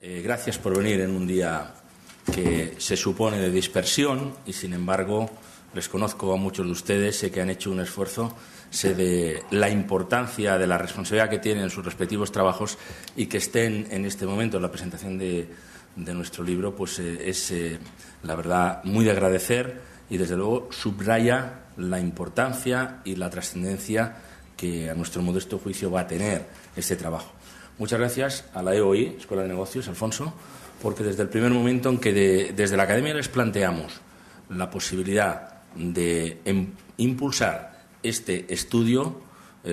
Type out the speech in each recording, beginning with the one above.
Gracias por venir en un día que se supone de dispersión y, sin embargo, les conozco a muchos de ustedes, sé que han hecho un esfuerzo, sé de la importancia, de la responsabilidad que tienen en sus respectivos trabajos y que estén en este momento en la presentación de nuestro libro, pues es, la verdad, muy de agradecer y, desde luego, subraya la importancia y la trascendencia que, a nuestro modesto juicio, va a tener este trabajo. Muchas gracias a la EOI, Escuela de Negocios, Alfonso, porque desde el primer momento en que desde la Academia les planteamos la posibilidad de impulsar este estudio,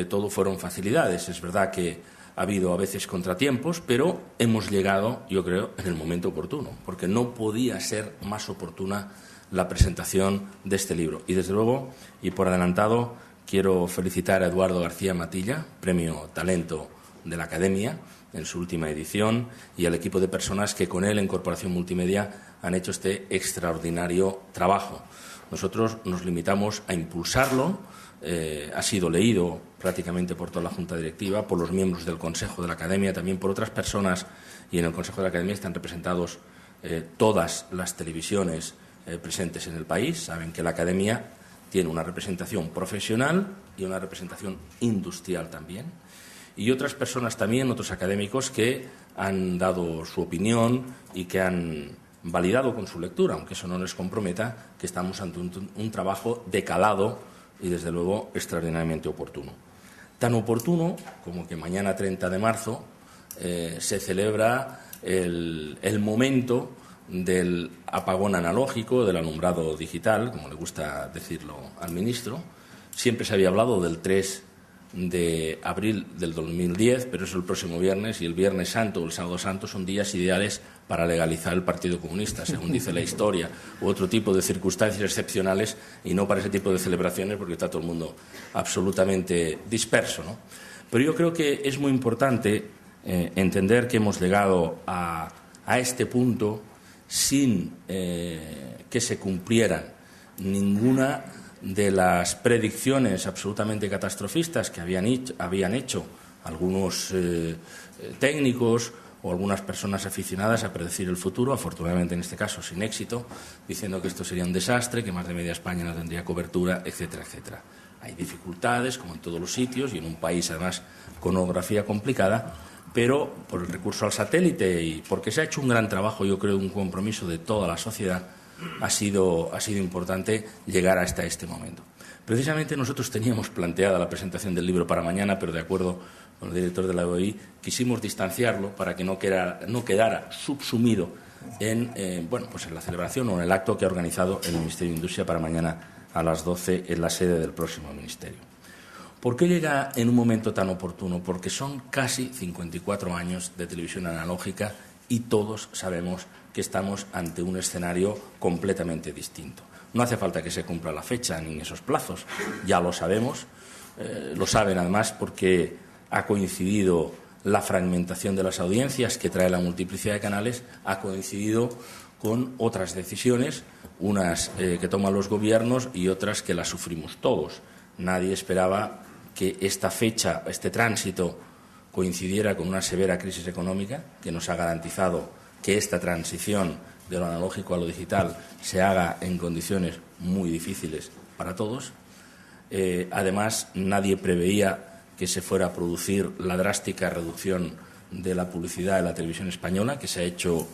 todo fueron facilidades. Es verdad que ha habido a veces contratiempos, pero hemos llegado, yo creo, en el momento oportuno, porque no podía ser más oportuna la presentación de este libro. Y, desde luego, y por adelantado, quiero felicitar a Eduardo García Matilla, Premio Talento de la Academia, en su última edición, y al equipo de personas que con él en Corporación Multimedia han hecho este extraordinario trabajo. Nosotros nos limitamos a impulsarlo, ha sido leído prácticamente por toda la Junta Directiva, por los miembros del Consejo de la Academia, también por otras personas, y en el Consejo de la Academia están representados todas las televisiones presentes en el país. Saben que la Academia tiene una representación profesional y una representación industrial también. Y otras personas también, otros académicos que han dado su opinión y que han validado con su lectura, aunque eso no les comprometa, que estamos ante un trabajo de calado y, desde luego, extraordinariamente oportuno. Tan oportuno como que mañana, 30 de marzo, se celebra el momento del apagón analógico, del alumbrado digital, como le gusta decirlo al ministro. Siempre se había hablado del 3 de abril del 2010, pero eso el próximo viernes, y el Viernes Santo o el Sábado Santo son días ideales para legalizar el Partido Comunista, según dice la historia, u otro tipo de circunstancias excepcionales, y no para ese tipo de celebraciones, porque está todo el mundo absolutamente disperso, ¿no? Pero yo creo que es muy importante entender que hemos llegado a este punto sin que se cumplieran ninguna de las predicciones absolutamente catastrofistas que habían hecho algunos técnicos o algunas personas aficionadas a predecir el futuro, afortunadamente en este caso sin éxito, diciendo que esto sería un desastre, que más de media España no tendría cobertura, etcétera, etcétera. Hay dificultades, como en todos los sitios, y en un país además con orografía complicada, pero por el recurso al satélite y porque se ha hecho un gran trabajo, yo creo, un compromiso de toda la sociedad, ha sido importante llegar hasta este momento. Precisamente nosotros teníamos planteada la presentación del libro para mañana, pero de acuerdo con el director de la EOI quisimos distanciarlo para que no quedara subsumido en la celebración o en el acto que ha organizado el Ministerio de Industria para mañana a las 12 en la sede del próximo Ministerio. ¿Por qué llega en un momento tan oportuno? Porque son casi 54 años de televisión analógica y todos sabemos que estamos ante un escenario completamente distinto. No hace falta que se cumpla la fecha ni esos plazos, ya lo sabemos, lo saben además porque ha coincidido la fragmentación de las audiencias que trae la multiplicidad de canales, ha coincidido con otras decisiones, unas que toman los gobiernos y otras que las sufrimos todos. Nadie esperaba que esta fecha, este tránsito, coincidiera con una severa crisis económica que nos ha garantizado que esta transición de lo analógico a lo digital se haga en condiciones muy difíciles para todos. Además, nadie preveía que se fuera a producir la drástica reducción de la publicidad de la televisión española, que se ha hecho,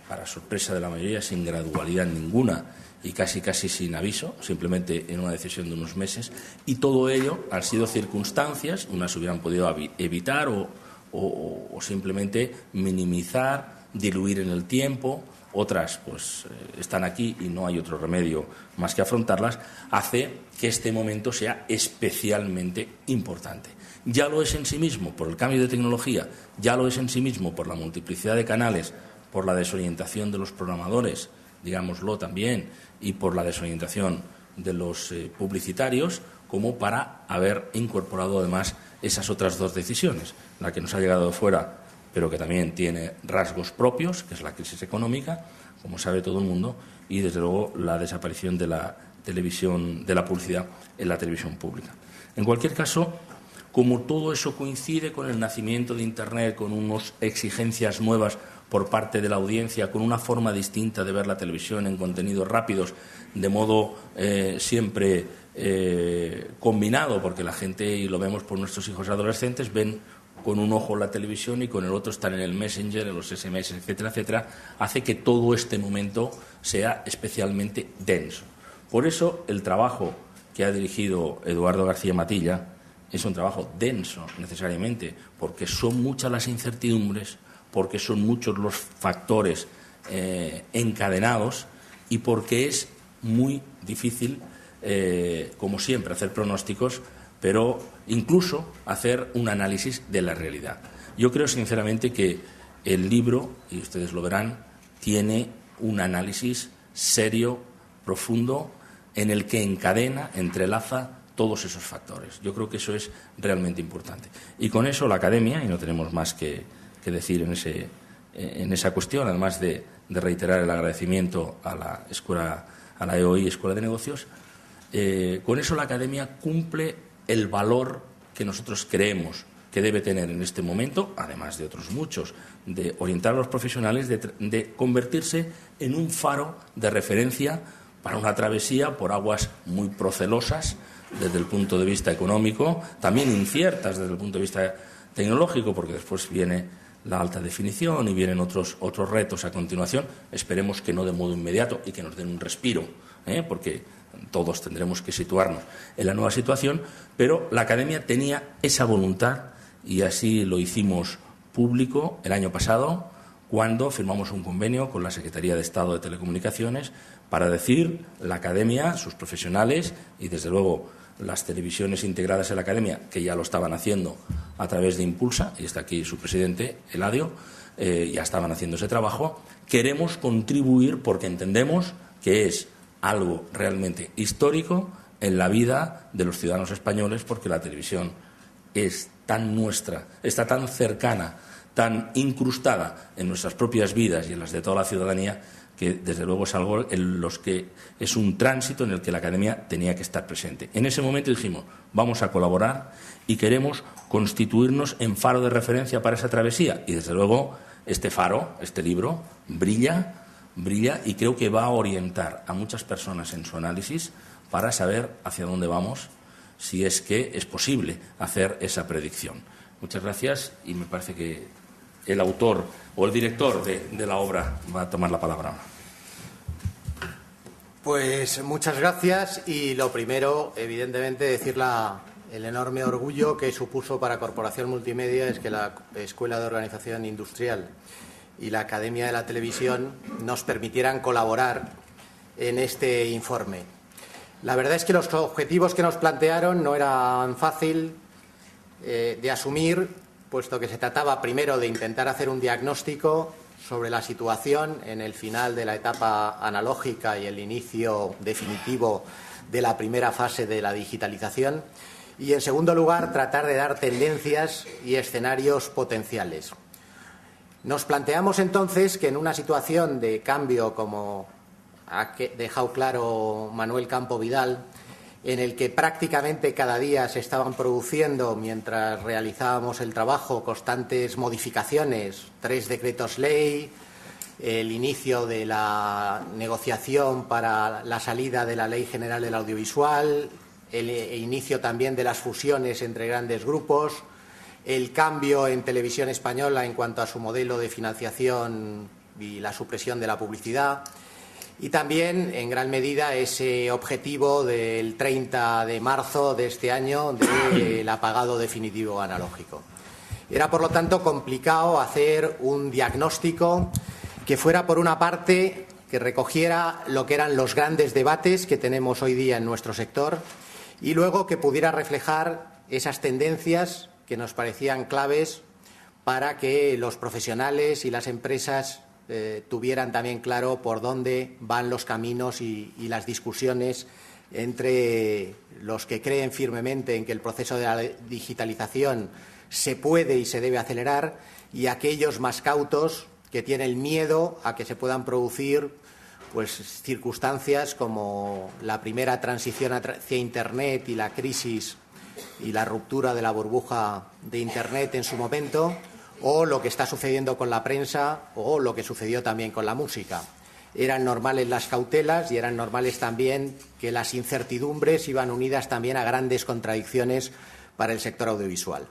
para sorpresa de la mayoría, sin gradualidad ninguna y casi sin aviso, simplemente en una decisión de unos meses. Y todo ello han sido circunstancias, unas se hubieran podido evitar o simplemente minimizar, diluir en el tiempo, otras pues están aquí y no hay otro remedio más que afrontarlas, hace que este momento sea especialmente importante. Ya lo es en sí mismo por el cambio de tecnología, ya lo es en sí mismo por la multiplicidad de canales, por la desorientación de los programadores, digámoslo también, y por la desorientación de los publicitarios, como para haber incorporado además esas otras dos decisiones, la que nos ha llegado de fuera, pero que también tiene rasgos propios, que es la crisis económica, como sabe todo el mundo, y desde luego la desaparición de la televisión, de la publicidad en la televisión pública. En cualquier caso, como todo eso coincide con el nacimiento de Internet, con unas exigencias nuevas por parte de la audiencia, con una forma distinta de ver la televisión en contenidos rápidos, de modo siempre combinado, porque la gente, y lo vemos por nuestros hijos adolescentes, ven con un ojo la televisión y con el otro están en el Messenger, en los SMS, etcétera, etcétera, hace que todo este momento sea especialmente denso. Por eso el trabajo que ha dirigido Eduardo García Matilla es un trabajo denso, necesariamente, porque son muchas las incertidumbres, porque son muchos los factores encadenados y porque es muy difícil, como siempre, hacer pronósticos, pero incluso hacer un análisis de la realidad. Yo creo sinceramente que el libro, y ustedes lo verán, tiene un análisis serio, profundo, en el que encadena, entrelaza todos esos factores. Yo creo que eso es realmente importante. Y con eso la Academia, y no tenemos más que decir en esa cuestión, además de reiterar el agradecimiento a la Escuela, a la EOI, Escuela de Negocios, con eso la Academia cumple el valor que nosotros creemos que debe tener en este momento, además de otros muchos, de orientar a los profesionales, de convertirse en un faro de referencia para una travesía por aguas muy procelosas desde el punto de vista económico, también inciertas desde el punto de vista tecnológico, porque después viene la alta definición y vienen otros retos a continuación. Esperemos que no de modo inmediato y que nos den un respiro, porque todos tendremos que situarnos en la nueva situación, pero la Academia tenía esa voluntad y así lo hicimos público el año pasado, cuando firmamos un convenio con la Secretaría de Estado de Telecomunicaciones para decir la Academia, sus profesionales y, desde luego, las televisiones integradas en la Academia, que ya lo estaban haciendo a través de Impulsa, y está aquí su presidente, Eladio, ya estaban haciendo ese trabajo, queremos contribuir porque entendemos que es algo realmente histórico en la vida de los ciudadanos españoles, porque la televisión es tan nuestra, está tan cercana, tan incrustada en nuestras propias vidas y en las de toda la ciudadanía, que desde luego es algo en los que es un tránsito en el que la Academia tenía que estar presente. En ese momento dijimos, vamos a colaborar y queremos constituirnos en faro de referencia para esa travesía. Y desde luego este faro, este libro, brilla y creo que va a orientar a muchas personas en su análisis para saber hacia dónde vamos, si es que es posible hacer esa predicción. Muchas gracias y me parece que el autor o el director de la obra va a tomar la palabra. Pues muchas gracias y lo primero, evidentemente, decir el enorme orgullo que supuso para Corporación Multimedia es que la Escuela de Organización Industrial y la Academia de la Televisión nos permitieran colaborar en este informe. La verdad es que los objetivos que nos plantearon no eran fácil de asumir, puesto que se trataba primero de intentar hacer un diagnóstico sobre la situación en el final de la etapa analógica y el inicio definitivo de la primera fase de la digitalización y, en segundo lugar, tratar de dar tendencias y escenarios potenciales. Nos planteamos entonces que en una situación de cambio, como ha dejado claro Manuel Campo Vidal, en el que prácticamente cada día se estaban produciendo, mientras realizábamos el trabajo, constantes modificaciones, 3 decretos ley, el inicio de la negociación para la salida de la Ley General del Audiovisual, el inicio también de las fusiones entre grandes grupos, el cambio en Televisión Española en cuanto a su modelo de financiación y la supresión de la publicidad. Y también, en gran medida, ese objetivo del 30 de marzo de este año del apagado definitivo analógico. Era, por lo tanto, complicado hacer un diagnóstico que fuera, por una parte, que recogiera lo que eran los grandes debates que tenemos hoy día en nuestro sector y luego que pudiera reflejar esas tendencias que nos parecían claves para que los profesionales y las empresas tuvieran también claro por dónde van los caminos y las discusiones entre los que creen firmemente en que el proceso de la digitalización se puede y se debe acelerar y aquellos más cautos que tienen miedo a que se puedan producir circunstancias como la primera transición hacia Internet y la crisis y la ruptura de la burbuja de Internet en su momento, o lo que está sucediendo con la prensa, o lo que sucedió también con la música. Eran normales las cautelas y eran normales también que las incertidumbres iban unidas también a grandes contradicciones para el sector audiovisual.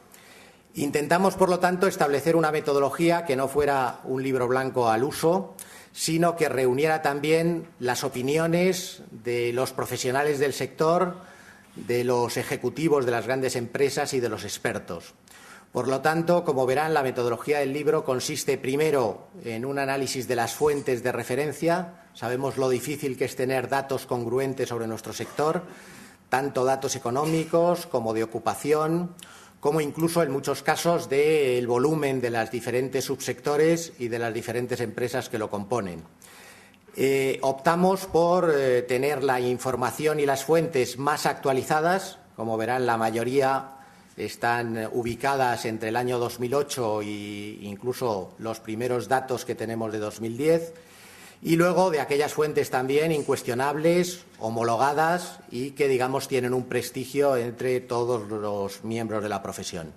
Intentamos, por lo tanto, establecer una metodología que no fuera un libro blanco al uso, sino que reuniera también las opiniones de los profesionales del sector, de los ejecutivos de las grandes empresas y de los expertos. Por lo tanto, como verán, la metodología del libro consiste primero en un análisis de las fuentes de referencia. Sabemos lo difícil que es tener datos congruentes sobre nuestro sector, tanto datos económicos como de ocupación, como incluso en muchos casos del volumen de los diferentes subsectores y de las diferentes empresas que lo componen. Optamos por tener la información y las fuentes más actualizadas. Como verán, la mayoría están ubicadas entre el año 2008 e incluso los primeros datos que tenemos de 2010, y luego de aquellas fuentes también incuestionables, homologadas y que, digamos, tienen un prestigio entre todos los miembros de la profesión.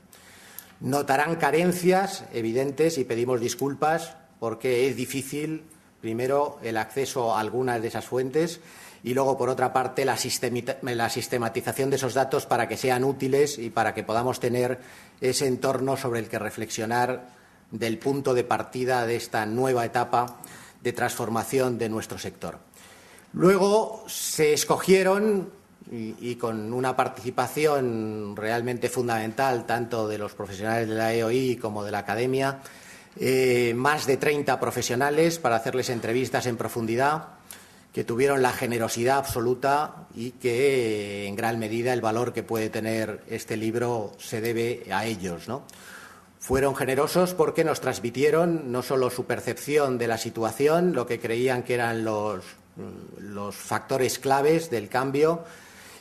Notarán carencias evidentes y pedimos disculpas porque es difícil, primero, el acceso a algunas de esas fuentes y luego, por otra parte, la sistematización de esos datos para que sean útiles y para que podamos tener ese entorno sobre el que reflexionar del punto de partida de esta nueva etapa de transformación de nuestro sector. Luego se escogieron, y con una participación realmente fundamental tanto de los profesionales de la EOI como de la academia, más de 30 profesionales para hacerles entrevistas en profundidad, que tuvieron la generosidad absoluta y que, en gran medida, el valor que puede tener este libro se debe a ellos, ¿no? Fueron generosos porque nos transmitieron no solo su percepción de la situación, lo que creían que eran los factores claves del cambio,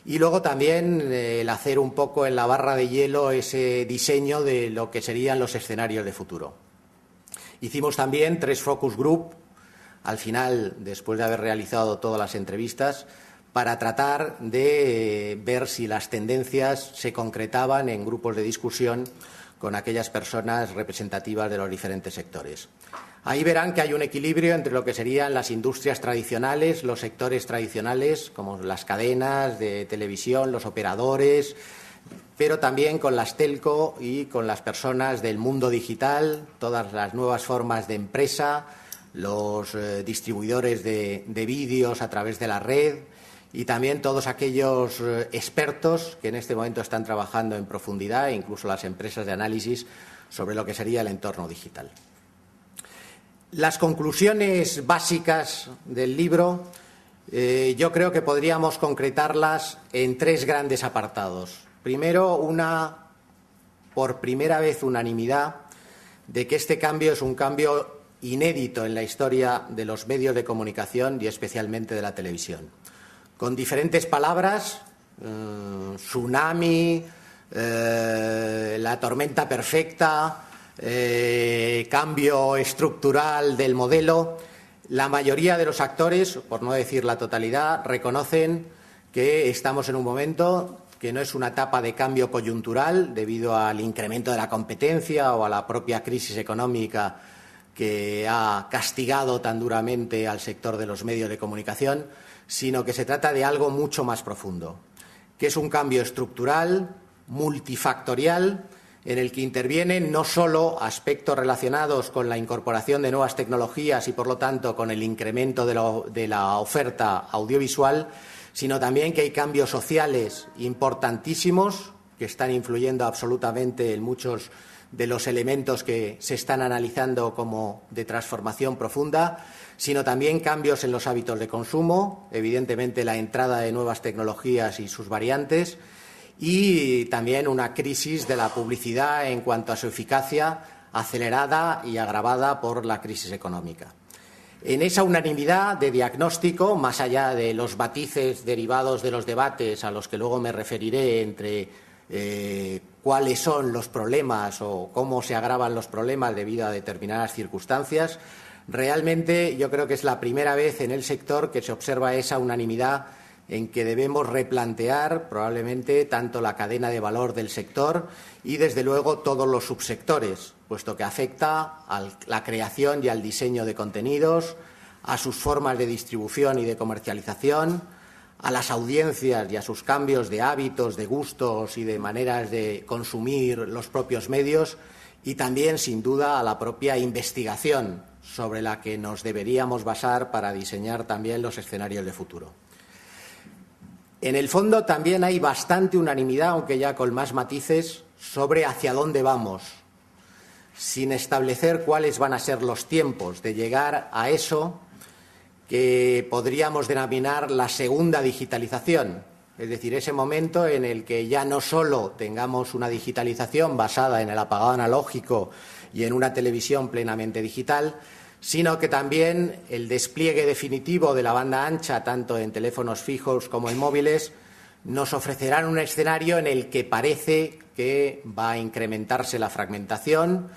y luego también el hacer un poco en la barra de hielo ese diseño de lo que serían los escenarios de futuro. Hicimos también 3 focus group al final, después de haber realizado todas las entrevistas, para tratar de ver si las tendencias se concretaban en grupos de discusión con aquellas personas representativas de los diferentes sectores. Ahí verán que hay un equilibrio entre lo que serían las industrias tradicionales, los sectores tradicionales, como las cadenas de televisión, los operadores, pero también con las telco y con las personas del mundo digital, todas las nuevas formas de empresa, los distribuidores de vídeos a través de la red y también todos aquellos expertos que en este momento están trabajando en profundidad, e incluso las empresas de análisis, sobre lo que sería el entorno digital. Las conclusiones básicas del libro yo creo que podríamos concretarlas en 3 grandes apartados. Primero, por primera vez, unanimidad de que este cambio es un cambio inédito en la historia de los medios de comunicación y especialmente de la televisión. Con diferentes palabras, tsunami, la tormenta perfecta, cambio estructural del modelo, la mayoría de los actores, por no decir la totalidad, reconocen que estamos en un momento que no es una etapa de cambio coyuntural debido al incremento de la competencia o a la propia crisis económica que ha castigado tan duramente al sector de los medios de comunicación, sino que se trata de algo mucho más profundo, que es un cambio estructural, multifactorial, en el que intervienen no solo aspectos relacionados con la incorporación de nuevas tecnologías y, por lo tanto, con el incremento de la oferta audiovisual, sino también que hay cambios sociales importantísimos que están influyendo absolutamente en muchos de los elementos que se están analizando como de transformación profunda, sino también cambios en los hábitos de consumo, evidentemente la entrada de nuevas tecnologías y sus variantes, y también una crisis de la publicidad en cuanto a su eficacia, acelerada y agravada por la crisis económica. En esa unanimidad de diagnóstico, más allá de los matices derivados de los debates a los que luego me referiré entre cuáles son los problemas o cómo se agravan los problemas debido a determinadas circunstancias, realmente yo creo que es la primera vez en el sector que se observa esa unanimidad en que debemos replantear probablemente tanto la cadena de valor del sector y, desde luego, todos los subsectores, puesto que afecta a la creación y al diseño de contenidos, a sus formas de distribución y de comercialización, a las audiencias y a sus cambios de hábitos, de gustos y de maneras de consumir los propios medios, y también, sin duda, a la propia investigación sobre la que nos deberíamos basar para diseñar también los escenarios de futuro. En el fondo también hay bastante unanimidad, aunque ya con más matices, sobre hacia dónde vamos, sin establecer cuáles van a ser los tiempos de llegar a eso que podríamos denominar la segunda digitalización, es decir, ese momento en el que ya no solo tengamos una digitalización basada en el apagado analógico y en una televisión plenamente digital, sino que también el despliegue definitivo de la banda ancha, tanto en teléfonos fijos como en móviles, nos ofrecerán un escenario en el que parece que va a incrementarse la fragmentación.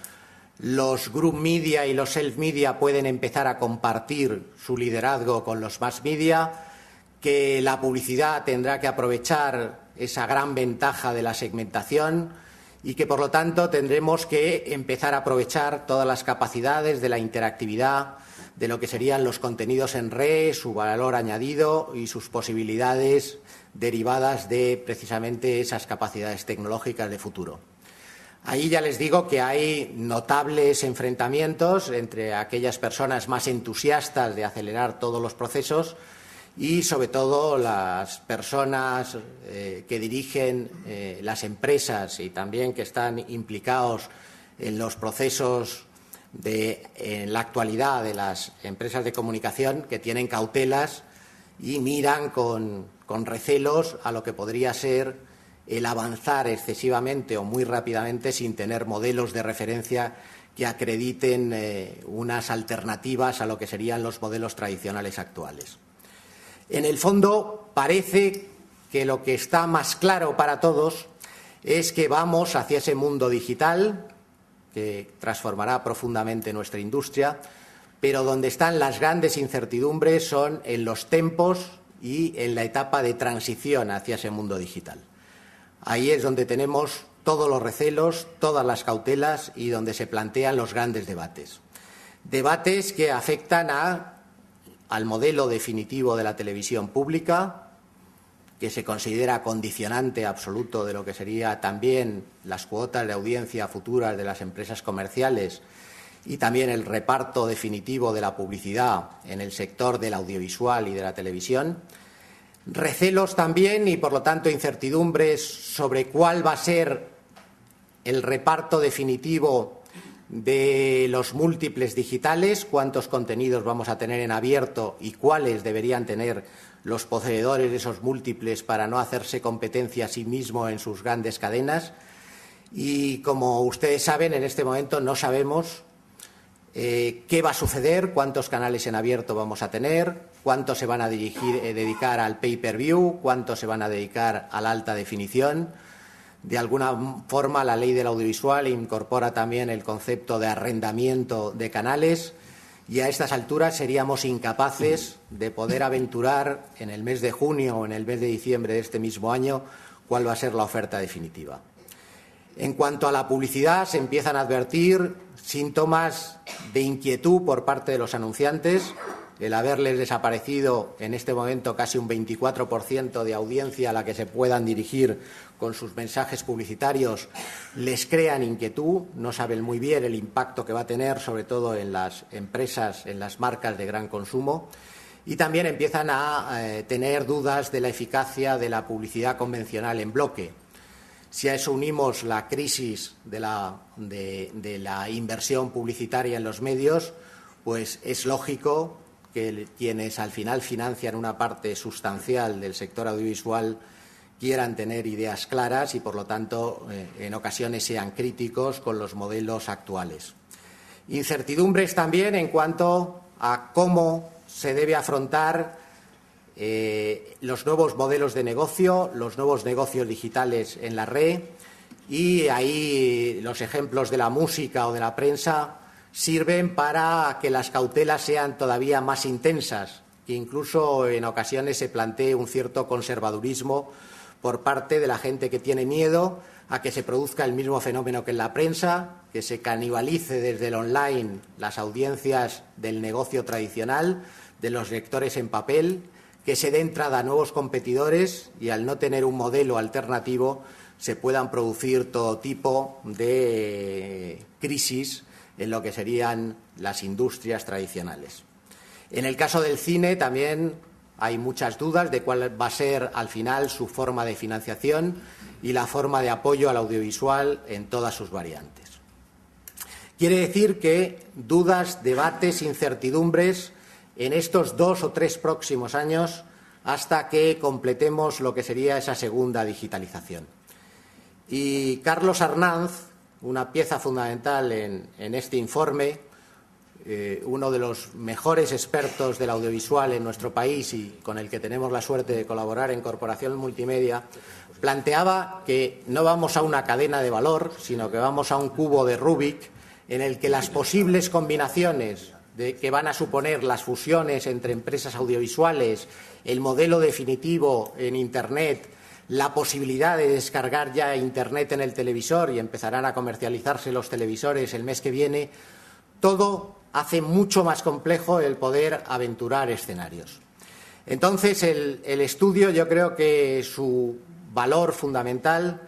Los group media y los self media pueden empezar a compartir su liderazgo con los mass media, que la publicidad tendrá que aprovechar esa gran ventaja de la segmentación y que, por lo tanto, tendremos que empezar a aprovechar todas las capacidades de la interactividad, de lo que serían los contenidos en red, su valor añadido y sus posibilidades derivadas de precisamente esas capacidades tecnológicas de futuro. Ahí ya les digo que hay notables enfrentamientos entre aquellas personas más entusiastas de acelerar todos los procesos y, sobre todo, las personas que dirigen las empresas y también que están implicados en los procesos en la actualidad de las empresas de comunicación, que tienen cautelas y miran con recelos a lo que podría ser el avanzar excesivamente o muy rápidamente sin tener modelos de referencia que acrediten unas alternativas a lo que serían los modelos tradicionales actuales. En el fondo, parece que lo que está más claro para todos es que vamos hacia ese mundo digital que transformará profundamente nuestra industria, pero donde están las grandes incertidumbres son en los tempos y en la etapa de transición hacia ese mundo digital. Ahí es donde tenemos todos los recelos, todas las cautelas y donde se plantean los grandes debates. Debates que afectan al modelo definitivo de la televisión pública, que se considera condicionante absoluto de lo que sería también las cuotas de audiencia futuras de las empresas comerciales y también el reparto definitivo de la publicidad en el sector del audiovisual y de la televisión. Recelos también y, por lo tanto, incertidumbres sobre cuál va a ser el reparto definitivo de los múltiples digitales, cuántos contenidos vamos a tener en abierto y cuáles deberían tener los poseedores de esos múltiples para no hacerse competencia a sí mismo en sus grandes cadenas. Y, como ustedes saben, en este momento no sabemos qué va a suceder, cuántos canales en abierto vamos a tener, cuántos se van a dedicar al pay-per-view, cuántos se van a dedicar a la alta definición. De alguna forma, la ley del audiovisual incorpora también el concepto de arrendamiento de canales y a estas alturas seríamos incapaces de poder aventurar en el mes de junio o en el mes de diciembre de este mismo año cuál va a ser la oferta definitiva. En cuanto a la publicidad, se empiezan a advertir síntomas de inquietud por parte de los anunciantes. El haberles desaparecido en este momento casi un 24% de audiencia a la que se puedan dirigir con sus mensajes publicitarios les crean inquietud, no saben muy bien el impacto que va a tener, sobre todo en las empresas, en las marcas de gran consumo, y también empiezan a tener dudas de la eficacia de la publicidad convencional en bloque. Si a eso unimos la crisis de la inversión publicitaria en los medios, pues es lógico que quienes al final financian una parte sustancial del sector audiovisual quieran tener ideas claras y, por lo tanto, en ocasiones sean críticos con los modelos actuales. Incertidumbres también en cuanto a cómo se debe afrontar los nuevos modelos de negocio, los nuevos negocios digitales en la red, y ahí los ejemplos de la música o de la prensa sirven para que las cautelas sean todavía más intensas que incluso en ocasiones se plantee un cierto conservadurismo por parte de la gente que tiene miedo a que se produzca el mismo fenómeno que en la prensa, que se canibalice desde el online las audiencias del negocio tradicional, de los lectores en papel, que se dé entrada a nuevos competidores y, al no tener un modelo alternativo, se puedan producir todo tipo de crisis en lo que serían las industrias tradicionales. En el caso del cine también hay muchas dudas de cuál va a ser al final su forma de financiación y la forma de apoyo al audiovisual en todas sus variantes. Quiere decir que dudas, debates, incertidumbres en estos 2 o 3 próximos años hasta que completemos lo que sería esa segunda digitalización. Y Carlos Arnanz, una pieza fundamental en este informe, uno de los mejores expertos del audiovisual en nuestro país y con el que tenemos la suerte de colaborar en Corporación Multimedia, planteaba que no vamos a una cadena de valor, sino que vamos a un cubo de Rubik en el que las posibles combinaciones que van a suponer las fusiones entre empresas audiovisuales, el modelo definitivo en Internet, la posibilidad de descargar ya Internet en el televisor, y empezarán a comercializarse los televisores el mes que viene, todo hace mucho más complejo el poder aventurar escenarios. Entonces, el estudio, yo creo que su valor fundamental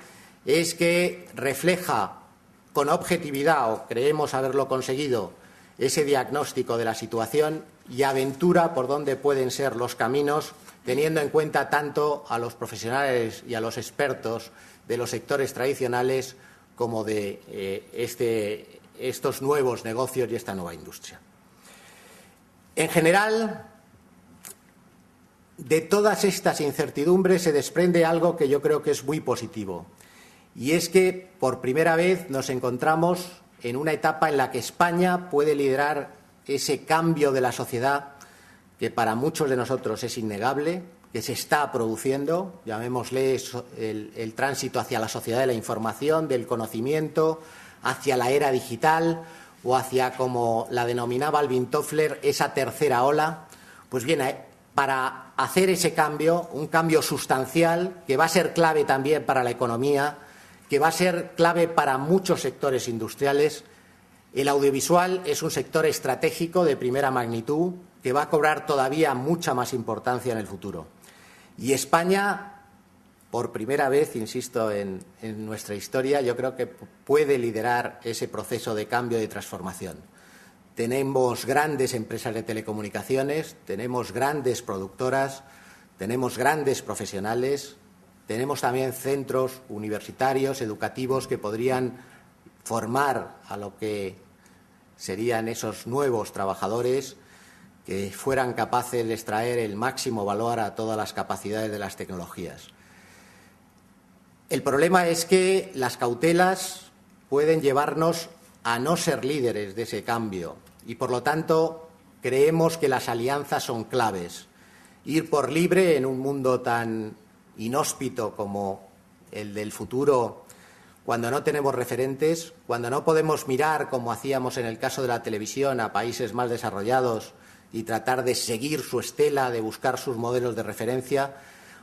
es que refleja con objetividad, o creemos haberlo conseguido, ese diagnóstico de la situación y aventura por dónde pueden ser los caminos, teniendo en cuenta tanto a los profesionales y a los expertos de los sectores tradicionales como de estos nuevos negocios y esta nueva industria. En general, de todas estas incertidumbres se desprende algo que yo creo que es muy positivo, y es que por primera vez nos encontramos en una etapa en la que España puede liderar ese cambio de la sociedad que para muchos de nosotros es innegable, que se está produciendo, llamémosle el tránsito hacia la sociedad de la información, del conocimiento, hacia la era digital o hacia, como la denominaba Alvin Toffler, esa tercera ola. Pues bien, para hacer ese cambio, un cambio sustancial que va a ser clave también para la economía, que va a ser clave para muchos sectores industriales, el audiovisual es un sector estratégico de primera magnitud que va a cobrar todavía mucha más importancia en el futuro. Y España, por primera vez, insisto, en nuestra historia, yo creo que puede liderar ese proceso de cambio y de transformación. Tenemos grandes empresas de telecomunicaciones, tenemos grandes productoras, tenemos grandes profesionales, tenemos también centros universitarios, educativos, que podrían formar a lo que serían esos nuevos trabajadores que fueran capaces de extraer el máximo valor a todas las capacidades de las tecnologías. El problema es que las cautelas pueden llevarnos a no ser líderes de ese cambio y, por lo tanto, creemos que las alianzas son claves. Ir por libre en un mundo tan inhóspito como el del futuro, cuando no tenemos referentes, cuando no podemos mirar, como hacíamos en el caso de la televisión, a países más desarrollados y tratar de seguir su estela, de buscar sus modelos de referencia,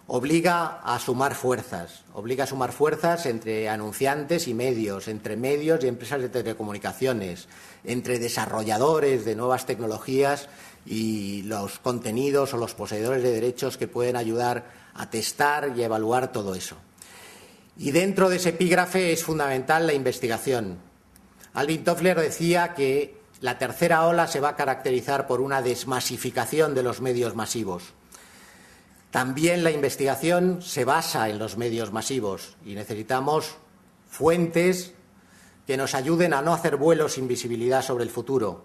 obliga a sumar fuerzas entre anunciantes y medios, entre medios y empresas de telecomunicaciones, entre desarrolladores de nuevas tecnologías y los contenidos o los poseedores de derechos que pueden ayudar a testar y evaluar todo eso. Y dentro de ese epígrafe es fundamental la investigación. Alvin Toffler decía que la tercera ola se va a caracterizar por una desmasificación de los medios masivos. También la investigación se basa en los medios masivos y necesitamos fuentes que nos ayuden a no hacer vuelos sin visibilidad sobre el futuro.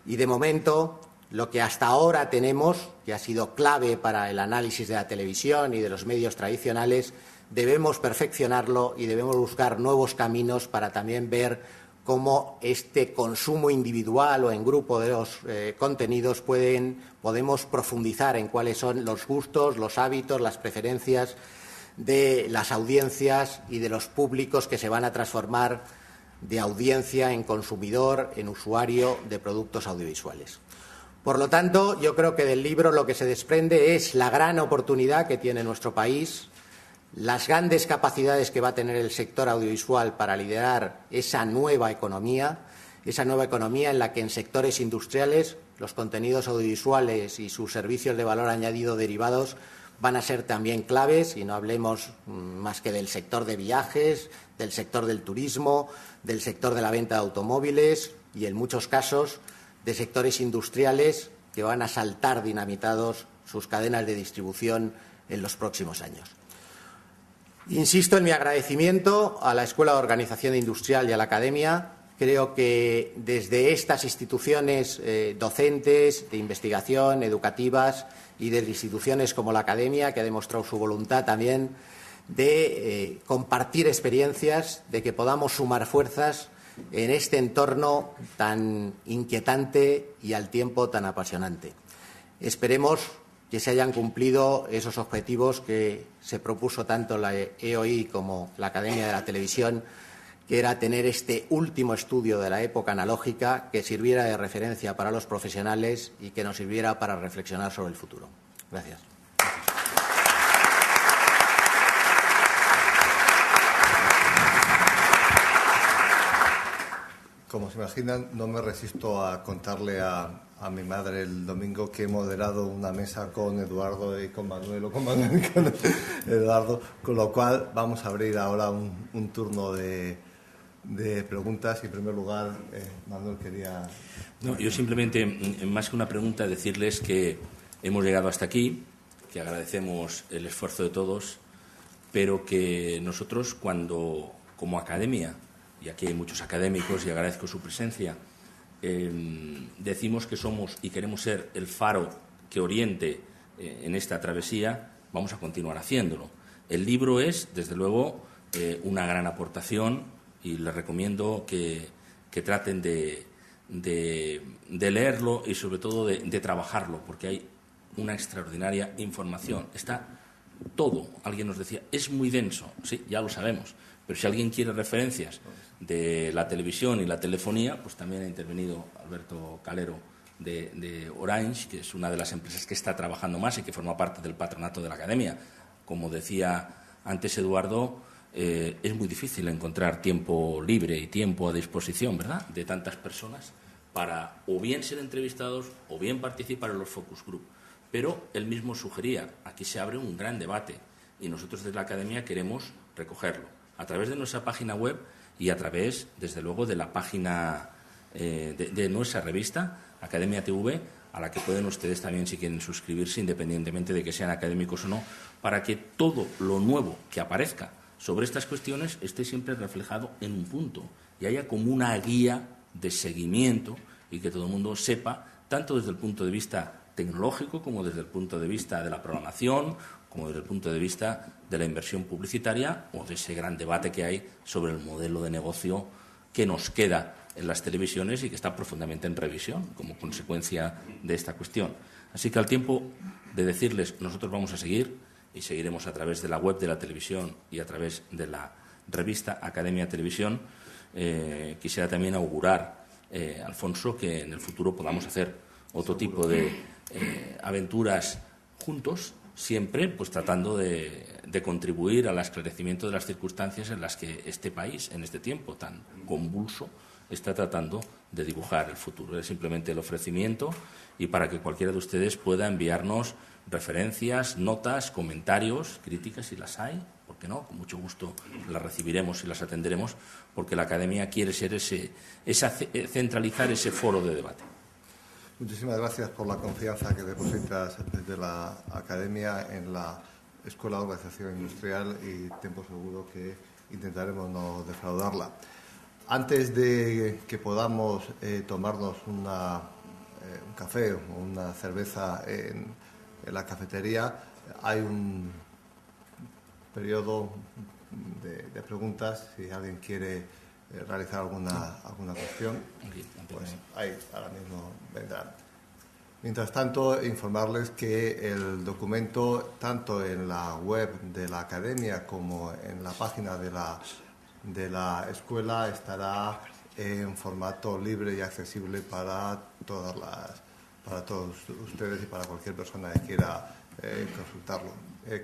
Y de momento, lo que hasta ahora tenemos, que ha sido clave para el análisis de la televisión y de los medios tradicionales, debemos perfeccionarlo y debemos buscar nuevos caminos para también ver cómo este consumo individual o en grupo de los contenidos podemos profundizar en cuáles son los gustos, los hábitos, las preferencias de las audiencias y de los públicos que se van a transformar de audiencia en consumidor, en usuario de productos audiovisuales. Por lo tanto, yo creo que del libro lo que se desprende es la gran oportunidad que tiene nuestro país, las grandes capacidades que va a tener el sector audiovisual para liderar esa nueva economía en la que en sectores industriales los contenidos audiovisuales y sus servicios de valor añadido derivados van a ser también claves, y no hablemos más que del sector de viajes, del sector del turismo, del sector de la venta de automóviles y, en muchos casos, de sectores industriales que van a saltar dinamitados sus cadenas de distribución en los próximos años. Insisto en mi agradecimiento a la Escuela de Organización Industrial y a la Academia. Creo que desde estas instituciones docentes, de investigación, educativas y desde instituciones como la Academia, que ha demostrado su voluntad también de compartir experiencias, de que podamos sumar fuerzas en este entorno tan inquietante y al tiempo tan apasionante. Esperemos que se hayan cumplido esos objetivos que se propuso tanto la EOI como la Academia de la Televisión, que era tener este último estudio de la época analógica que sirviera de referencia para los profesionales y que nos sirviera para reflexionar sobre el futuro. Gracias. Como se imaginan, no me resisto a contarle a mi madre el domingo que he moderado una mesa con Eduardo y con Manuel, o con Manuel y con Eduardo, con lo cual vamos a abrir ahora un turno de preguntas. Y en primer lugar, Manuel quería... No, yo simplemente, más que una pregunta, decirles que hemos llegado hasta aquí, que agradecemos el esfuerzo de todos, pero que nosotros, cuando, como academia, y aquí hay muchos académicos y agradezco su presencia, decimos que somos y queremos ser el faro que oriente en esta travesía, vamos a continuar haciéndolo. El libro es, desde luego, una gran aportación, y les recomiendo que traten de leerlo y, sobre todo, de trabajarlo, porque hay una extraordinaria información. Está todo. Alguien nos decía, es muy denso. Sí, ya lo sabemos. Pero si alguien quiere referencias de la televisión y la telefonía, pues también ha intervenido Alberto Calero de Orange, que es una de las empresas que está trabajando más y que forma parte del patronato de la Academia. Como decía antes Eduardo, es muy difícil encontrar tiempo libre y tiempo a disposición, ¿verdad?, de tantas personas para o bien ser entrevistados o bien participar en los focus group. Pero él mismo sugería, aquí se abre un gran debate y nosotros desde la Academia queremos recogerlo a través de nuestra página web y a través, desde luego, de la página de nuestra revista, Academia TV, a la que pueden ustedes también, si quieren, suscribirse, independientemente de que sean académicos o no, para que todo lo nuevo que aparezca sobre estas cuestiones esté siempre reflejado en un punto y haya como una guía de seguimiento y que todo el mundo sepa, tanto desde el punto de vista tecnológico como desde el punto de vista de la programación, como desde el punto de vista de la inversión publicitaria o de ese gran debate que hay sobre el modelo de negocio que nos queda en las televisiones y que está profundamente en revisión como consecuencia de esta cuestión. Así que, al tiempo de decirles, nosotros vamos a seguir y seguiremos a través de la web de la televisión y a través de la revista Academia Televisión, quisiera también augurar, Alfonso, que en el futuro podamos hacer otro tipo de aventuras juntos, siempre pues tratando de contribuir al esclarecimiento de las circunstancias en las que este país, en este tiempo tan convulso, está tratando de dibujar el futuro. Es simplemente el ofrecimiento y para que cualquiera de ustedes pueda enviarnos referencias, notas, comentarios, críticas, si las hay, ¿por qué no? Con mucho gusto las recibiremos y las atenderemos, porque la Academia quiere ser centralizar ese foro de debate. Muchísimas gracias por la confianza que depositas desde la Academia en la Escuela de Organización Industrial, y tiempo seguro que intentaremos no defraudarla. Antes de que podamos tomarnos un café o una cerveza en la cafetería, hay un periodo de preguntas. Si alguien quiere realizar alguna cuestión, pues ahí ahora mismo vendrán. Mientras tanto, informarles que el documento, tanto en la web de la Academia como en la página de la escuela, estará en formato libre y accesible para todas para todos ustedes y para cualquier persona que quiera consultarlo.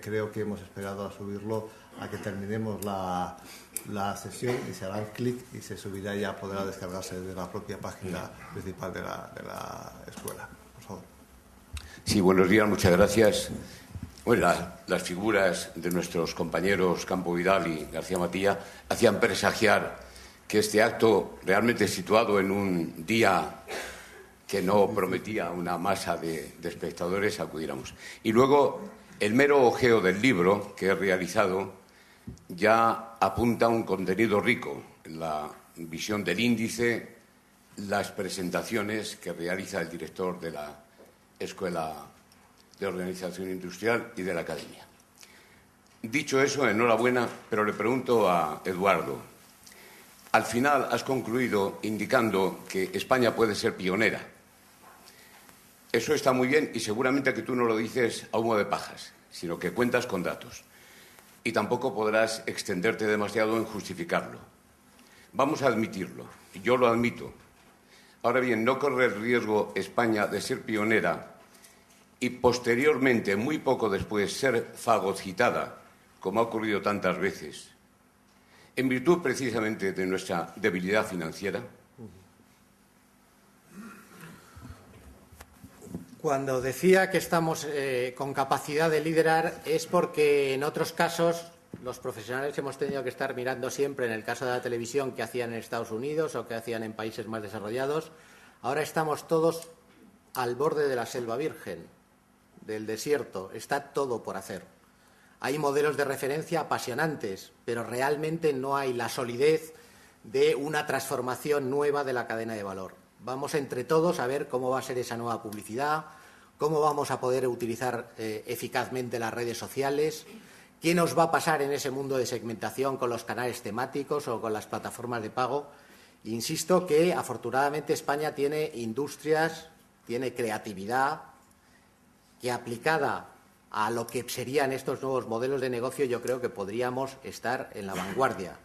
Creo que hemos esperado a subirlo a que terminemos la sesión y se hará clic y se subirá y ya podrá descargarse de la propia página principal de la escuela. Por favor. Sí, buenos días, muchas gracias. Bueno, las figuras de nuestros compañeros Campo Vidal y García Matilla hacían presagiar que este acto, realmente situado en un día que no prometía una masa de espectadores, acudiéramos. Y luego, el mero ojeo del libro que he realizado ya apunta un contenido rico, la visión del índice, las presentaciones que realiza el director de la Escuela de Organización Industrial y de la Academia. Dicho eso, enhorabuena, pero le pregunto a Eduardo, al final has concluido indicando que España puede ser pionera. Eso está muy bien y seguramente que tú no lo dices a humo de pajas, sino que cuentas con datos. Y tampoco podrás extenderte demasiado en justificarlo. Vamos a admitirlo, yo lo admito. Ahora bien, no corre el riesgo España de ser pionera y posteriormente, muy poco después, ser fagocitada, como ha ocurrido tantas veces, en virtud precisamente de nuestra debilidad financiera. Cuando decía que estamos con capacidad de liderar es porque en otros casos los profesionales hemos tenido que estar mirando siempre, en el caso de la televisión, qué hacían en Estados Unidos o qué hacían en países más desarrollados. Ahora estamos todos al borde de la selva virgen, del desierto. Está todo por hacer. Hay modelos de referencia apasionantes, pero realmente no hay la solidez de una transformación nueva de la cadena de valor. Vamos entre todos a ver cómo va a ser esa nueva publicidad, cómo vamos a poder utilizar eficazmente las redes sociales, qué nos va a pasar en ese mundo de segmentación con los canales temáticos o con las plataformas de pago. Insisto que, afortunadamente, España tiene industrias, tiene creatividad, que aplicada a lo que serían estos nuevos modelos de negocio, yo creo que podríamos estar en la vanguardia.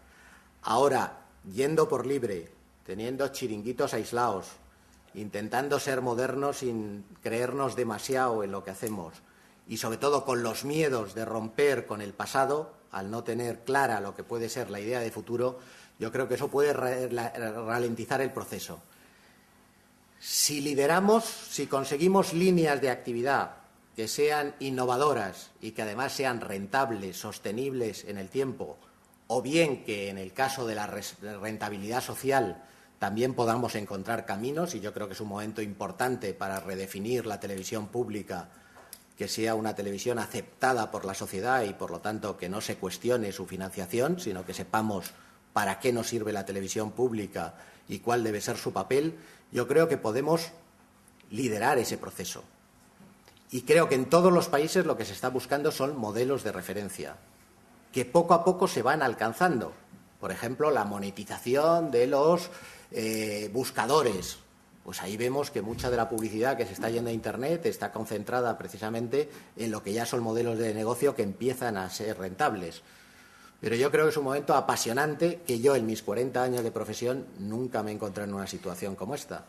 Ahora, yendo por libre, teniendo chiringuitos aislados, intentando ser modernos sin creernos demasiado en lo que hacemos y, sobre todo, con los miedos de romper con el pasado, al no tener clara lo que puede ser la idea de futuro, yo creo que eso puede ralentizar el proceso. Si lideramos, si conseguimos líneas de actividad que sean innovadoras y que además sean rentables, sostenibles en el tiempo, o bien que en el caso de la rentabilidad social también podamos encontrar caminos, y yo creo que es un momento importante para redefinir la televisión pública, que sea una televisión aceptada por la sociedad y, por lo tanto, que no se cuestione su financiación, sino que sepamos para qué nos sirve la televisión pública y cuál debe ser su papel. Yo creo que podemos liderar ese proceso. Y creo que en todos los países lo que se está buscando son modelos de referencia, que poco a poco se van alcanzando. Por ejemplo, la monetización de los buscadores. Pues ahí vemos que mucha de la publicidad que se está yendo a Internet está concentrada precisamente en lo que ya son modelos de negocio que empiezan a ser rentables. Pero yo creo que es un momento apasionante que yo, en mis 40 años de profesión, nunca me he encontrado en una situación como esta.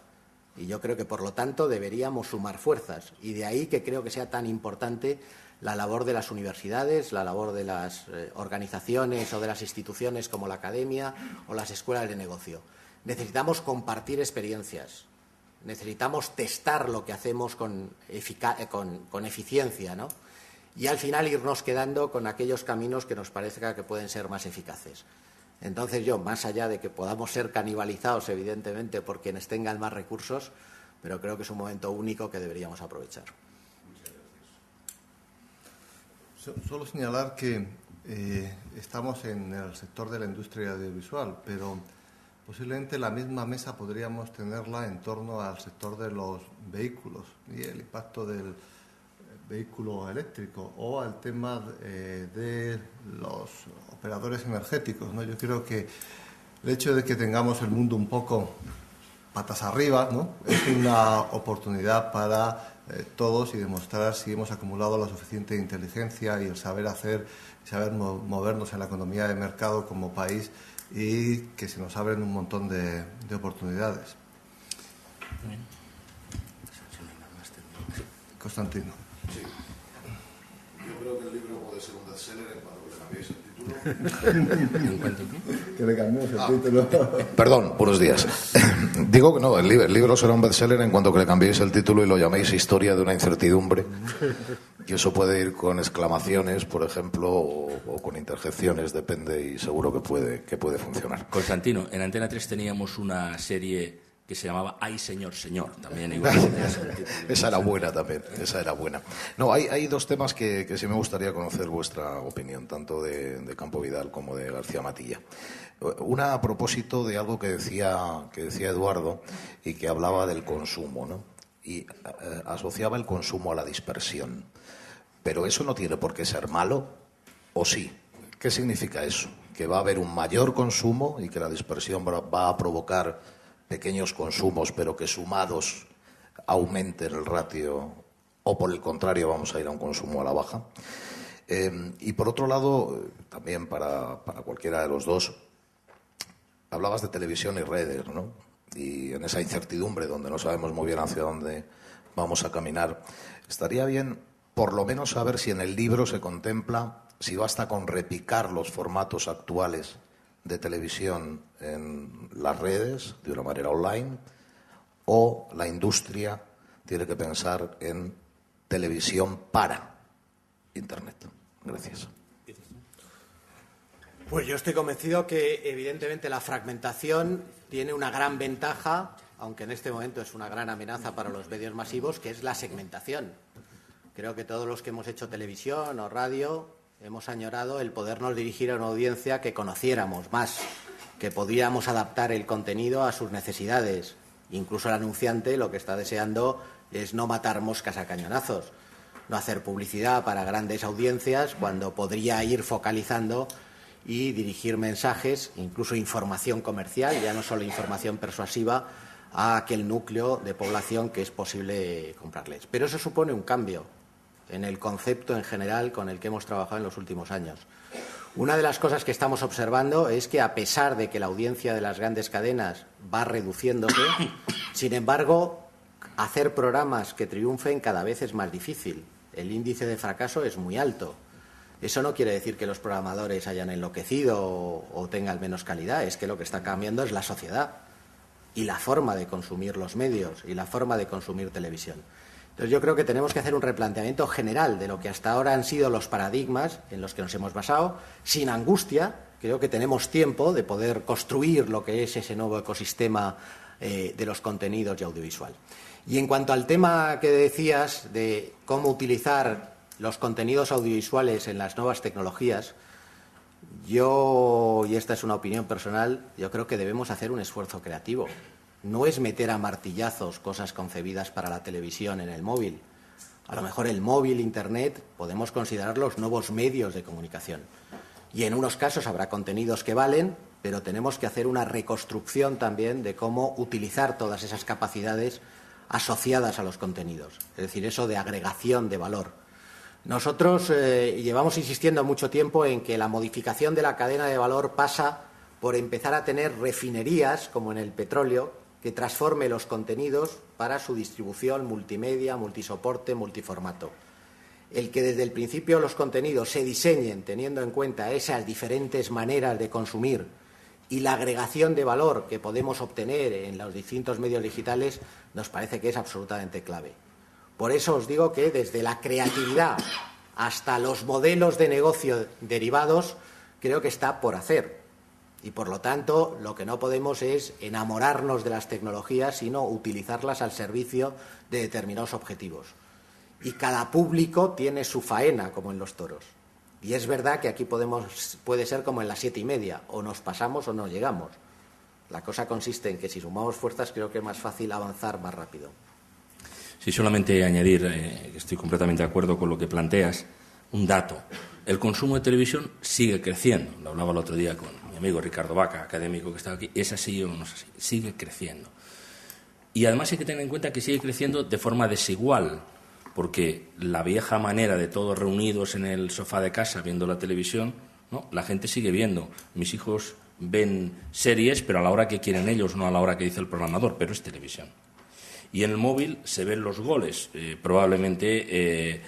Y yo creo que, por lo tanto, deberíamos sumar fuerzas. Y de ahí que creo que sea tan importante la labor de las universidades, la labor de las organizaciones o de las instituciones como la academia o las escuelas de negocio. Necesitamos compartir experiencias. Necesitamos testar lo que hacemos con eficiencia, ¿no? Y al final irnos quedando con aquellos caminos que nos parezca que pueden ser más eficaces. Entonces yo, más allá de que podamos ser canibalizados, evidentemente, por quienes tengan más recursos, pero creo que es un momento único que deberíamos aprovechar. Muchas gracias. Solo señalar que estamos en el sector de la industria audiovisual, pero posiblemente la misma mesa podríamos tenerla en torno al sector de los vehículos y el impacto del vehículo eléctrico o al tema de los operadores energéticos, ¿no? Yo creo que el hecho de que tengamos el mundo un poco patas arriba, ¿no?, es una oportunidad para todos y demostrar si hemos acumulado la suficiente inteligencia y el saber hacer, saber movernos en la economía de mercado como país y que se nos abren un montón de oportunidades. Constantino. Sí. Yo creo que el libro puede ser un bestseller en cuanto que le cambiéis el título. Que le cambiemos el título. Perdón, buenos días. Digo que no, el libro será un bestseller en cuanto que le cambiéis el título y lo llaméis Historia de una incertidumbre. Y eso puede ir con exclamaciones, por ejemplo, o con interjecciones, depende, y seguro que puede funcionar. Constantino, en Antena 3 teníamos una serie que se llamaba Ay, señor, señor. También igual. Esa era buena también, esa era buena. No, hay dos temas que sí me gustaría conocer vuestra opinión, tanto de Campo Vidal como de García Matilla. Una a propósito de algo que decía Eduardo y que hablaba del consumo, ¿no? Y asociaba el consumo a la dispersión. Pero eso no tiene por qué ser malo, ¿o sí? ¿Qué significa eso? ¿Que va a haber un mayor consumo y que la dispersión va a provocar pequeños consumos, pero que sumados aumenten el ratio, o por el contrario vamos a ir a un consumo a la baja? Y por otro lado, también para cualquiera de los dos, hablabas de televisión y redes, ¿no? Y en esa incertidumbre donde no sabemos muy bien hacia dónde vamos a caminar, estaría bien por lo menos saber si en el libro se contempla si basta con repicar los formatos actuales de televisión en las redes de una manera online, o la industria tiene que pensar en televisión para Internet. Gracias. Pues yo estoy convencido que evidentemente la fragmentación tiene una gran ventaja, aunque en este momento es una gran amenaza para los medios masivos, que es la segmentación. Creo que todos los que hemos hecho televisión o radio hemos añorado el podernos dirigir a una audiencia que conociéramos más, que podíamos adaptar el contenido a sus necesidades. Incluso el anunciante lo que está deseando es no matar moscas a cañonazos, no hacer publicidad para grandes audiencias cuando podría ir focalizando y dirigir mensajes, incluso información comercial, ya no solo información persuasiva, a aquel núcleo de población que es posible comprarles. Pero eso supone un cambio en el concepto en general con el que hemos trabajado en los últimos años. Una de las cosas que estamos observando es que, a pesar de que la audiencia de las grandes cadenas va reduciéndose, sin embargo, hacer programas que triunfen cada vez es más difícil. El índice de fracaso es muy alto. Eso no quiere decir que los programadores hayan enloquecido o tengan menos calidad, es que lo que está cambiando es la sociedad y la forma de consumir los medios y la forma de consumir televisión. Entonces yo creo que tenemos que hacer un replanteamiento general de lo que hasta ahora han sido los paradigmas en los que nos hemos basado, sin angustia. Creo que tenemos tiempo de poder construir lo que es ese nuevo ecosistema de los contenidos y audiovisual. Y en cuanto al tema que decías de cómo utilizar los contenidos audiovisuales en las nuevas tecnologías, yo, y esta es una opinión personal, yo creo que debemos hacer un esfuerzo creativo. No es meter a martillazos cosas concebidas para la televisión en el móvil. A lo mejor el móvil, Internet, podemos considerarlos nuevos medios de comunicación. Y en unos casos habrá contenidos que valen, pero tenemos que hacer una reconstrucción también de cómo utilizar todas esas capacidades asociadas a los contenidos. Es decir, eso de agregación de valor. Nosotros llevamos insistiendo mucho tiempo en que la modificación de la cadena de valor pasa por empezar a tener refinerías, como en el petróleo, que transforme los contenidos para su distribución multimedia, multisoporte, multiformato. El que desde el principio los contenidos se diseñen teniendo en cuenta esas diferentes maneras de consumir y la agregación de valor que podemos obtener en los distintos medios digitales nos parece que es absolutamente clave. Por eso os digo que desde la creatividad hasta los modelos de negocio derivados creo que está por hacer. Y, por lo tanto, lo que no podemos es enamorarnos de las tecnologías, sino utilizarlas al servicio de determinados objetivos. Y cada público tiene su faena, como en los toros. Y es verdad que aquí puede ser como en las 7:30, o nos pasamos o no llegamos. La cosa consiste en que si sumamos fuerzas creo que es más fácil avanzar más rápido. Sí, solamente añadir, que estoy completamente de acuerdo con lo que planteas, un dato. El consumo de televisión sigue creciendo. Lo hablaba el otro día con mi amigo Ricardo Vaca, académico que estaba aquí. ¿Es así o no es así? Sigue creciendo. Y además hay que tener en cuenta que sigue creciendo de forma desigual, porque la vieja manera de todos reunidos en el sofá de casa viendo la televisión, ¿no? La gente sigue viendo. Mis hijos ven series, pero a la hora que quieren ellos, no a la hora que dice el programador, pero es televisión. Y en el móvil se ven los goles, probablemente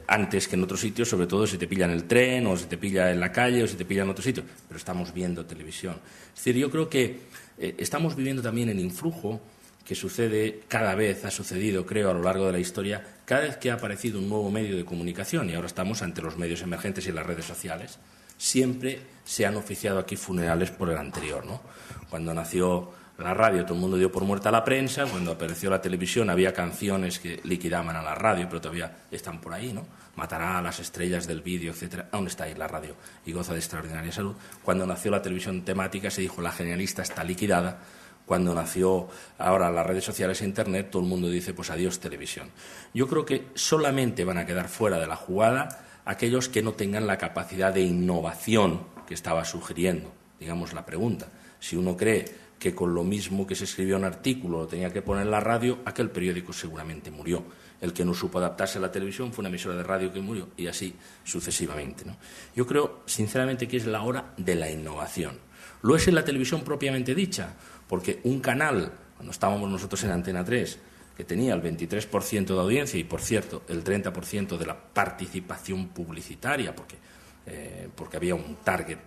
antes que en otros sitios, sobre todo si te pilla en el tren o si te pilla en la calle o si te pilla en otro sitio, pero estamos viendo televisión. Es decir, yo creo que estamos viviendo también el influjo que sucede cada vez, ha sucedido, creo, a lo largo de la historia, cada vez que ha aparecido un nuevo medio de comunicación, y ahora estamos ante los medios emergentes y las redes sociales, siempre se han oficiado aquí funerales por el anterior, ¿no? Cuando nació la radio, todo el mundo dio por muerta a la prensa. Cuando apareció la televisión, había canciones que liquidaban a la radio, pero todavía están por ahí, ¿no? Matará a las estrellas del vídeo, etcétera. Aún está ahí la radio y goza de extraordinaria salud. Cuando nació la televisión temática, se dijo la generalista está liquidada. Cuando nació ahora las redes sociales e Internet, todo el mundo dice, pues adiós televisión. Yo creo que solamente van a quedar fuera de la jugada aquellos que no tengan la capacidad de innovación que estaba sugiriendo. Digamos la pregunta. Si uno cree que con lo mismo que se escribió un artículo lo tenía que poner en la radio, aquel periódico seguramente murió. El que no supo adaptarse a la televisión fue una emisora de radio que murió, y así sucesivamente, ¿no? Yo creo, sinceramente, que es la hora de la innovación. Lo es en la televisión propiamente dicha, porque un canal, cuando estábamos nosotros en Antena 3, que tenía el 23% de audiencia y, por cierto, el 30% de la participación publicitaria, porque había un target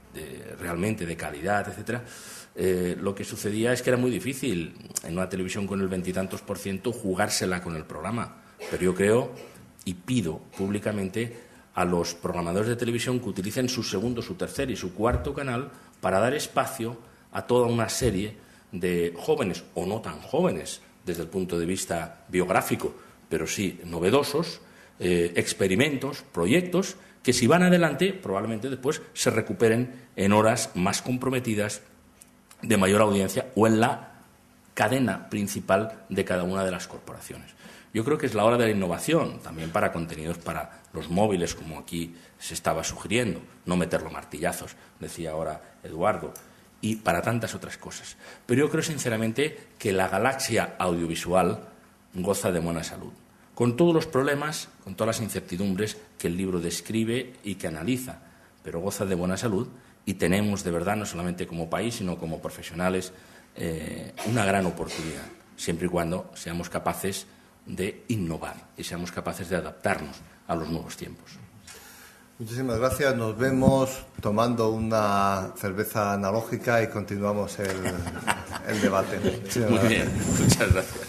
realmente de calidad, etcétera, lo que sucedía es que era muy difícil en una televisión con el 20 y tantos % jugársela con el programa. Pero yo creo y pido públicamente a los programadores de televisión que utilicen su segundo, su tercer y su cuarto canal para dar espacio a toda una serie de jóvenes o no tan jóvenes desde el punto de vista biográfico, pero sí novedosos, experimentos, proyectos que si van adelante probablemente después se recuperen en horas más comprometidas, de mayor audiencia o en la cadena principal de cada una de las corporaciones. Yo creo que es la hora de la innovación, también para contenidos para los móviles, como aquí se estaba sugiriendo, no meterlo martillazos, decía ahora Eduardo, y para tantas otras cosas. Pero yo creo sinceramente que la galaxia audiovisual goza de buena salud, con todos los problemas, con todas las incertidumbres que el libro describe y que analiza, pero goza de buena salud y tenemos de verdad, no solamente como país, sino como profesionales, una gran oportunidad, siempre y cuando seamos capaces de innovar y seamos capaces de adaptarnos a los nuevos tiempos. Muchísimas gracias. Nos vemos tomando una cerveza analógica y continuamos el debate. Muy bien, muchas gracias.